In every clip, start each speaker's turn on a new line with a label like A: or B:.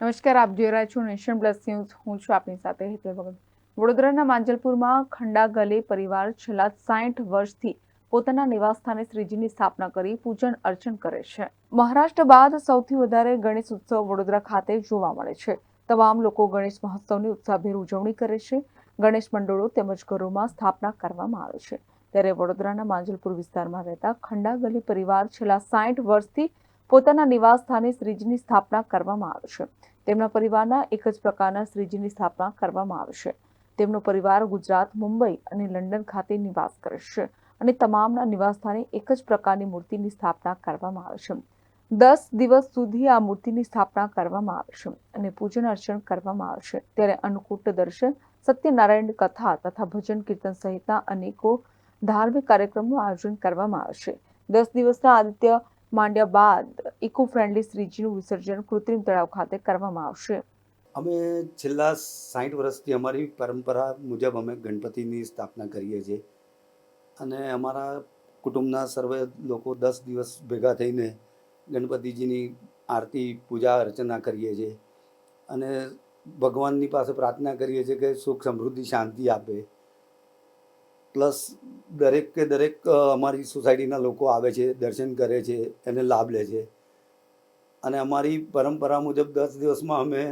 A: નમસ્કાર, આપ જોઈ રહ્યા છો નેશન પ્લસ ન્યૂઝ. હું છું આપની સાથે હેતલ ભગત. વડોદરાના માંજલપુરમાં ખંડા ગલે પરિવાર છેલ્લા 60 વર્ષથી પોતાના નિવાસસ્થાને શ્રીજીની સ્થાપના કરી પૂજન અર્ચન કરે છે. મહારાષ્ટ્ર બાદ સૌથી વધારે ગણેશ ઉત્સવ વડોદરા ખાતે જોવા મળે છે. તમામ લોકો ગણેશ મહોત્સવની ઉત્સાહભેર ઉજવણી કરે છે. ગણેશ મંડળો તેમજ ઘરોમાં સ્થાપના કરવામાં આવે છે. ત્યારે વડોદરાના માંજલપુર વિસ્તારમાં રહેતા ખંડા ગલી પરિવાર છેલ્લા 60 વર્ષથી પોતાના નિવાસ સ્થાને શ્રીજીની સ્થાપના કરવામાં આવે છે. તેમના પરિવારના એક જ પ્રકારના શ્રીજીની સ્થાપના કરવામાં આવે છે. તેમનો પરિવાર ગુજરાત, મુંબઈ અને લંડન ખાતે નિવાસ કરે છે અને તમામના નિવાસ સ્થાને એક જ પ્રકારની મૂર્તિની સ્થાપના કરવામાં આવે છે. 10 દિવસ સુધી આ મૂર્તિની સ્થાપના કરવામાં આવે છે અને પૂજન અર્ચન કરવામાં આવે છે. ત્યારે અન્નકૂટ દર્શન, સત્યનારાયણ કથા તથા ભજન કીર્તન સહિતના અનેકો ધાર્મિક કાર્યક્રમનું આયોજન કરવામાં આવે છે. 10 દિવસના આદિત્ય માંડ્યા બાદ ઇકો ફ્રેન્ડલી શ્રીજીનું વિસર્જન કૃત્રિમ તળાવ ખાતે કરવામાં આવશે.
B: અમે છેલ્લા 60 વર્ષથી અમારી પરંપરા મુજબ અમે ગણપતિની સ્થાપના કરીએ છીએ અને અમારા કુટુંબના સર્વે લોકો 10 દિવસ ભેગા થઈને ગણપતિજીની આરતી, પૂજા અર્ચના કરીએ છીએ અને ભગવાનની પાસે પ્રાર્થના કરીએ છીએ કે સુખ, સમૃદ્ધિ, શાંતિ આપે. પ્લસ દરેક અમારી સોસાયટીના લોકો આવે છે, દર્શન કરે છે, એને લાભ લે છે અને અમારી પરંપરા મુજબ 10 દિવસમાં અમે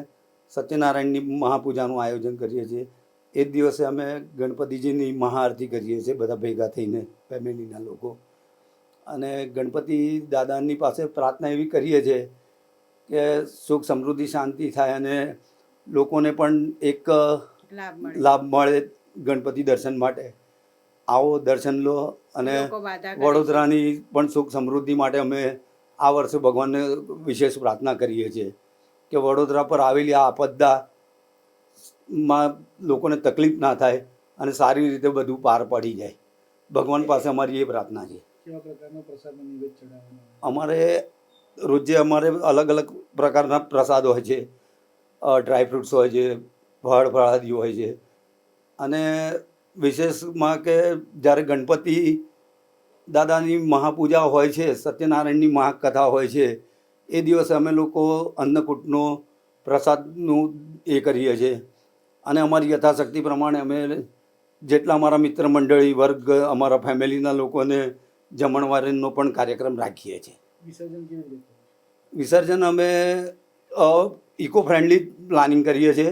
B: સત્યનારાયણની મહાપૂજાનું આયોજન કરીએ છીએ. એ જ દિવસે અમે ગણપતિજીની મહાઆરતી કરીએ છીએ બધા ભેગા થઈને, ફેમિલીના લોકો. અને ગણપતિ દાદાની પાસે પ્રાર્થના એવી કરીએ છીએ કે સુખ, સમૃદ્ધિ, શાંતિ થાય અને લોકોને પણ એક લાભ મળે ગણપતિ દર્શન માટે. આવો, દર્શન લો અને વડોદરાની પણ સુખ સમૃદ્ધિ માટે અમે આ વર્ષે ભગવાનને વિશેષ પ્રાર્થના કરીએ છીએ કે વડોદરા પર આવેલી આ આપદામાં લોકોને તકલીફ ના થાય અને સારી રીતે બધું પાર પડી જાય. ભગવાન પાસે અમારી એ પ્રાર્થના છે. અમારે રોજે અલગ અલગ પ્રકારના પ્રસાદ હોય છે, ડ્રાયફ્રૂટ્સ હોય છે, ફળાદી હોય છે અને વિશેષમાં કે જ્યારે ગણપતિ દાદાની મહાપૂજા હોય છે, સત્યનારાયણની મહાકથા હોય છે, એ દિવસે અમે લોકો અન્નકૂટનો પ્રસાદનું એ કરીએ છીએ અને અમારી યથાશક્તિ પ્રમાણે અમે જેટલા અમારા મિત્ર મંડળી વર્ગ, અમારા ફેમિલીના લોકોને જમણવારનો પણ કાર્યક્રમ રાખીએ છીએ. વિસર્જન અમે ઇકો ફ્રેન્ડલી પ્લાનિંગ કરીએ છીએ,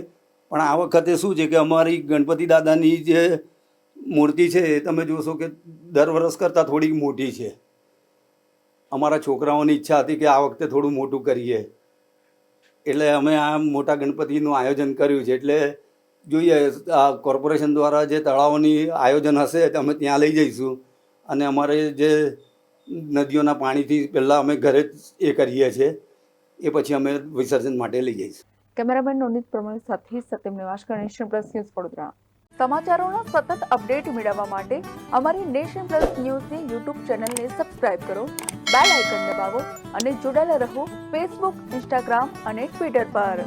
B: પણ આ વખતે શું છે કે અમારી ગણપતિ દાદાની જે મૂર્તિ છે એ તમે જોશો કે દર વર્ષ કરતાં થોડીક મોટી છે. અમારા છોકરાઓની ઈચ્છા હતી કે આ વખતે થોડું મોટું કરીએ એટલે અમે આ મોટા ગણપતિનું આયોજન કર્યું છે. એટલે જોઈએ આ કોર્પોરેશન દ્વારા જે તળાવોની આયોજન હશે તો અમે ત્યાં લઈ જઈશું અને અમારે જે નદીઓના પાણીથી પહેલાં અમે ઘરે જ એ કરીએ છીએ, એ પછી અમે વિસર્જન માટે લઈ જઈશું.
A: કેમેરામેન નોનિત પ્રમાણ સાથે Satyam Nivaskar, Nation Plus News, Vadodara. સમાચારોના સતત અપડેટ મેળવવા માટે અમારી નેશન પ્લસ ન્યૂઝની યુટ્યુબ ચેનલને સબસ્ક્રાઇબ કરો, બેલ આઇકન દબાવો અને જોડાયેલા રહો ફેસબુક, ઇન્સ્ટાગ્રામ અને ટ્વિટર પર.